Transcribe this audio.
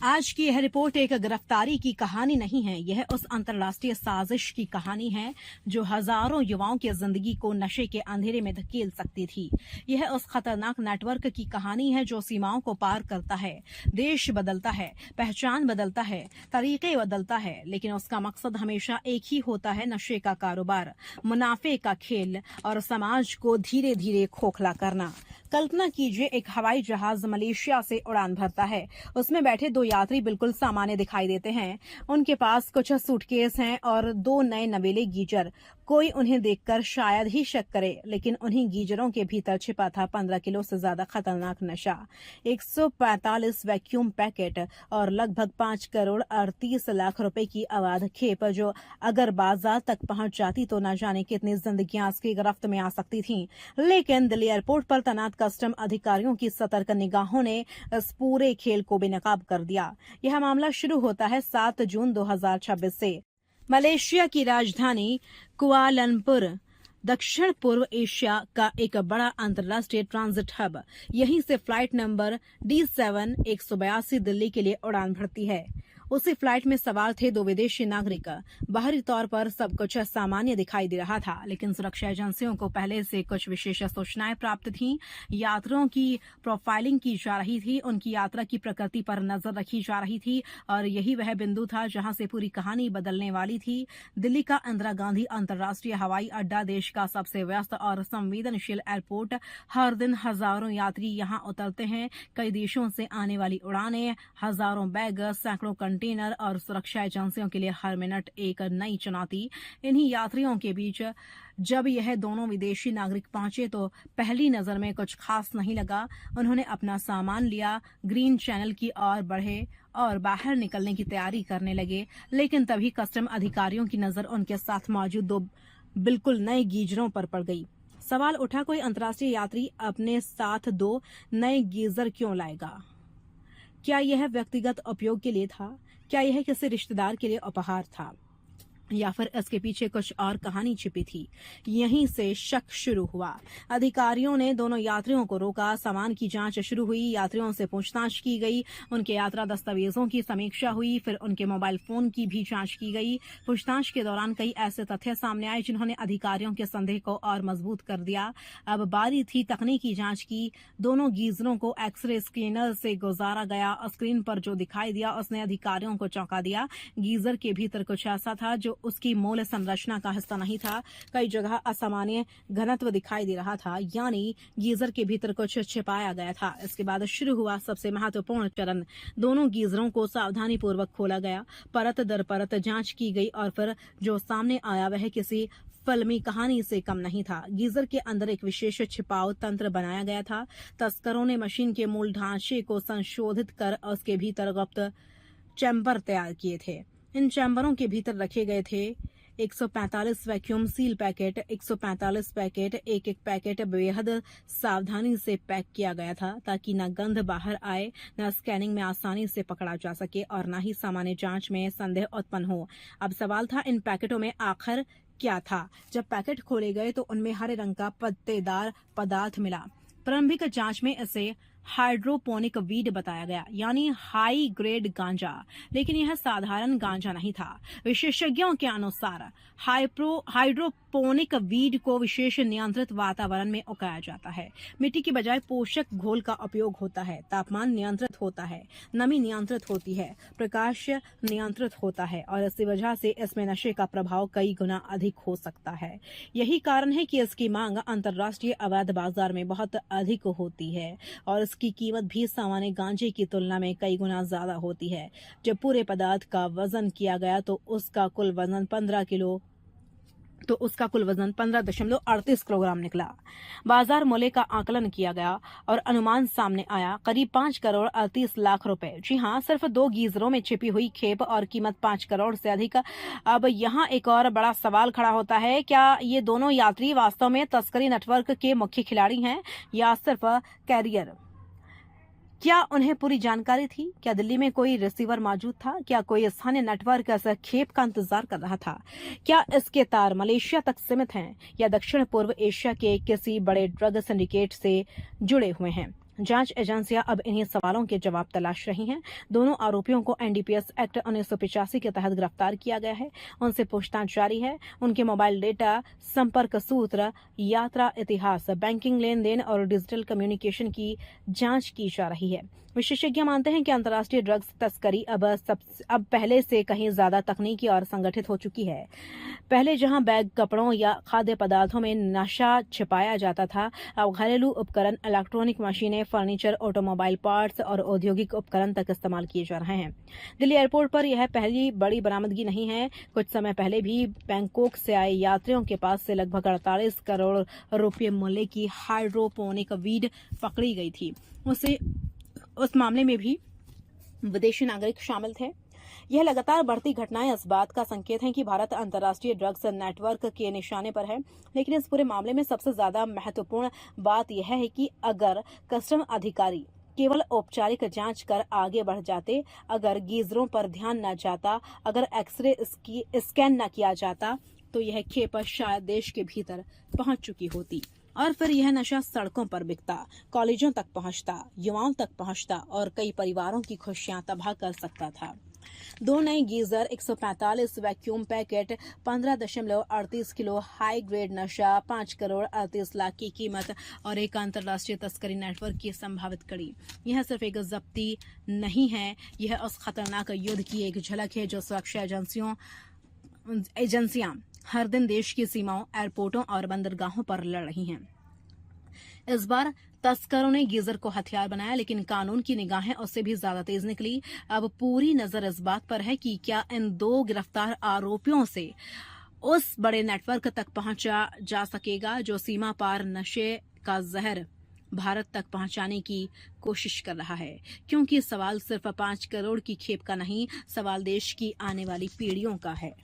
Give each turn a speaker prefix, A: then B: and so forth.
A: आज की यह रिपोर्ट एक गिरफ्तारी की कहानी नहीं है। यह उस अंतर्राष्ट्रीय साजिश की कहानी है जो हजारों युवाओं की जिंदगी को नशे के अंधेरे में धकेल सकती थी। यह उस खतरनाक नेटवर्क की कहानी है जो सीमाओं को पार करता है, देश बदलता है, पहचान बदलता है, तरीके बदलता है, लेकिन उसका मकसद हमेशा एक ही होता है: नशे का कारोबार, मुनाफे का खेल और समाज को धीरे धीरे खोखला करना। कल्पना कीजिए, एक हवाई जहाज मलेशिया से उड़ान भरता है। उसमें बैठे दो यात्री बिल्कुल सामान्य दिखाई देते हैं। उनके पास कुछ सूटकेस हैं और दो नए नवेले गीजर। कोई उन्हें देखकर शायद ही शक करे, लेकिन उन्हीं गीजरों के भीतर छिपा था 15 किलो से ज्यादा खतरनाक नशा, 145 वैक्यूम पैकेट और लगभग 5 करोड़ 38 लाख रुपए की अवैध खेप, जो अगर बाजार तक पहुंच जाती तो न जाने कितनी जिंदगियां इसकी गिरफ्त में आ सकती थीं। लेकिन दिल्ली एयरपोर्ट पर तैनात कस्टम अधिकारियों की सतर्क निगाहों ने इस पूरे खेल को बेनकाब कर दिया। यह मामला शुरू होता है 7 जून 2026 से। मलेशिया की राजधानी कुआलालंपुर दक्षिण पूर्व एशिया का एक बड़ा अंतर्राष्ट्रीय ट्रांजिट हब। यहीं से फ्लाइट नंबर D7 182 दिल्ली के लिए उड़ान भरती है। उसी फ्लाइट में सवार थे दो विदेशी नागरिक। बाहरी तौर पर सब कुछ सामान्य दिखाई दे रहा था, लेकिन सुरक्षा एजेंसियों को पहले से कुछ विशेष सूचनाएं प्राप्त थीं। यात्रियों की प्रोफाइलिंग की जा रही थी, उनकी यात्रा की प्रकृति पर नजर रखी जा रही थी, और यही वह बिंदु था जहां से पूरी कहानी बदलने वाली थी। दिल्ली का इंदिरा गांधी अंतर्राष्ट्रीय हवाई अड्डा देश का सबसे व्यस्त और संवेदनशील एयरपोर्ट। हर दिन हजारों यात्री यहां उतरते हैं। कई देशों से आने वाली उड़ानें, हजारों बैग, सैकड़ों कंटेनर और सुरक्षा एजेंसियों के लिए हर मिनट एक नई चुनौती। इन्हीं यात्रियों के बीच जब यह दोनों विदेशी नागरिक पहुंचे तो पहली नजर में कुछ खास नहीं लगा। उन्होंने अपना सामान लिया, ग्रीन चैनल की ओर बढ़े और बाहर निकलने की तैयारी करने लगे। लेकिन तभी कस्टम अधिकारियों की नजर उनके साथ मौजूद दो बिल्कुल नए गीजरों पर पड़ गई। सवाल उठा, कोई अंतर्राष्ट्रीय यात्री अपने साथ दो नए गीजर क्यों लाएगा? क्या यह व्यक्तिगत उपयोग के लिए था? क्या यह किसी रिश्तेदार के लिए उपहार था, या फिर इसके पीछे कुछ और कहानी छिपी थी? यहीं से शक शुरू हुआ। अधिकारियों ने दोनों यात्रियों को रोका, सामान की जांच शुरू हुई, यात्रियों से पूछताछ की गई, उनके यात्रा दस्तावेजों की समीक्षा हुई, फिर उनके मोबाइल फोन की भी जांच की गई। पूछताछ के दौरान कई ऐसे तथ्य सामने आए जिन्होंने अधिकारियों के संदेह को और मजबूत कर दिया। अब बारी थी तकनीकी जांच की। दोनों गीजरों को एक्सरे स्कैनर से गुजारा गया। स्क्रीन पर जो दिखाई दिया उसने अधिकारियों को चौंका दिया। गीजर के भीतर कुछ ऐसा था जो उसकी मूल संरचना का हिस्सा नहीं था। कई जगह असामान्य घनत्व दिखाई दे रहा था, यानी गीजर के भीतर कुछ छिपाया गया था। इसके बाद शुरू हुआ सबसे महत्वपूर्ण चरण। दोनों गीजरों को सावधानी पूर्वक खोला गया, परत दर परत जांच की गई, और फिर जो सामने आया वह किसी फिल्मी कहानी से कम नहीं था। गीजर के अंदर एक विशेष छिपाव तंत्र बनाया गया था। तस्करों ने मशीन के मूल ढांचे को संशोधित कर उसके भीतर गुप्त चैम्बर तैयार किए थे। इन चैम्बरों के भीतर रखे गए थे 145 वैक्यूम सील पैकेट। 145 पैकेट, एक एक पैकेट बेहद सावधानी से पैक किया गया था ताकि न गंध बाहर आए, न स्कैनिंग में आसानी से पकड़ा जा सके और न ही सामान्य जांच में संदेह उत्पन्न हो। अब सवाल था, इन पैकेटों में आखिर क्या था? जब पैकेट खोले गए तो उनमें हरे रंग का पत्तेदार पदार्थ मिला। प्रारंभिक जांच में इसे हाइड्रोपोनिक वीड बताया गया, यानी हाई ग्रेड गांजा। लेकिन यह साधारण गांजा नहीं था। विशेषज्ञों के अनुसार हाइड्रोपोनिक वीड को विशेष नियंत्रित वातावरण में उगाया जाता है। मिट्टी की बजाय पोषक घोल का उपयोग होता है। तापमान नियंत्रित होता है, नमी नियंत्रित होती है, प्रकाश नियंत्रित होता है, और इसी वजह से इसमें नशे का प्रभाव कई गुना अधिक हो सकता है। यही कारण है कि इसकी मांग अंतर्राष्ट्रीय अवैध बाजार में बहुत अधिक होती है और इसकी कीमत भी सामान्य गांजे की तुलना में कई गुना ज्यादा होती है। जब पूरे पदार्थ का वजन किया गया तो उसका कुल वजन 15.38 किलोग्राम निकला। बाजार मूल्य का आकलन किया गया और अनुमान सामने आया, करीब 5 करोड़ 38 लाख रुपए। जी हाँ, सिर्फ दो गीजरों में छिपी हुई खेप और कीमत 5 करोड़ से अधिक। अब यहाँ एक और बड़ा सवाल खड़ा होता है, क्या ये दोनों यात्री वास्तव में तस्करी नेटवर्क के मुख्य खिलाड़ी हैं या सिर्फ कैरियर? क्या उन्हें पूरी जानकारी थी? क्या दिल्ली में कोई रिसीवर मौजूद था? क्या कोई स्थानीय नेटवर्क इस खेप का इंतजार कर रहा था? क्या इसके तार मलेशिया तक सीमित हैं या दक्षिण पूर्व एशिया के किसी बड़े ड्रग सिंडिकेट से जुड़े हुए हैं? जांच एजेंसियां अब इन्हीं सवालों के जवाब तलाश रही हैं। दोनों आरोपियों को एनडीपीएस एक्ट 1985 के तहत गिरफ्तार किया गया है। उनसे पूछताछ जारी है। उनके मोबाइल डेटा, संपर्क सूत्र, यात्रा इतिहास, बैंकिंग लेन देन और डिजिटल कम्युनिकेशन की जांच की जा रही है। विशेषज्ञ मानते हैं कि अंतर्राष्ट्रीय ड्रग्स तस्करी अब पहले से कहीं ज्यादा तकनीकी और संगठित हो चुकी है। पहले जहां बैग, कपड़ों या खाद्य पदार्थों में नशा छिपाया जाता था, अब घरेलू उपकरण, इलेक्ट्रॉनिक मशीनें, फर्नीचर, ऑटोमोबाइल पार्ट्स और औद्योगिक उपकरण तक इस्तेमाल किए जा रहे हैं। दिल्ली एयरपोर्ट पर यह पहली बड़ी बरामदगी नहीं है। कुछ समय पहले भी बैंकॉक से आए यात्रियों के पास से लगभग 48 करोड़ रुपए मूल्य की हाइड्रोपोनिक वीड पकड़ी गई थी। उस मामले में भी विदेशी नागरिक शामिल थे। यह लगातार बढ़ती घटनाएं इस बात का संकेत हैं कि भारत अंतर्राष्ट्रीय ड्रग्स नेटवर्क के निशाने पर है। लेकिन इस पूरे मामले में सबसे ज्यादा महत्वपूर्ण बात यह है कि अगर कस्टम अधिकारी केवल औपचारिक जांच कर आगे बढ़ जाते, अगर गीजरों पर ध्यान न जाता, अगर एक्सरे स्कैन न किया जाता, तो यह खेप शायद देश के भीतर पहुंच चुकी होती और फिर यह नशा सड़कों पर बिकता, कॉलेजों तक पहुंचता, युवाओं तक पहुंचता और कई परिवारों की खुशियां तबाह कर सकता था। 2 नए geyser, 145 vacuum packet, 15.38 kilo high grade नशा, 5 करोड़ 38 लाख की कीमत और एक अंतर्राष्ट्रीय तस्करी नेटवर्क की संभावित कड़ी। यह सिर्फ एक जब्ती नहीं है, यह उस खतरनाक युद्ध की एक झलक है जो सुरक्षा एजेंसियां हर दिन देश की सीमाओं, एयरपोर्टों और बंदरगाहों पर लड़ रही हैं। इस बार तस्करों ने गीजर को हथियार बनाया, लेकिन कानून की निगाहें उससे भी ज्यादा तेज निकली। अब पूरी नजर इस बात पर है कि क्या इन 2 गिरफ्तार आरोपियों से उस बड़े नेटवर्क तक पहुंचा जा सकेगा जो सीमा पार नशे का जहर भारत तक पहुंचाने की कोशिश कर रहा है। क्योंकि सवाल सिर्फ 5 करोड़ की खेप का नहीं, सवाल देश की आने वाली पीढ़ियों का है।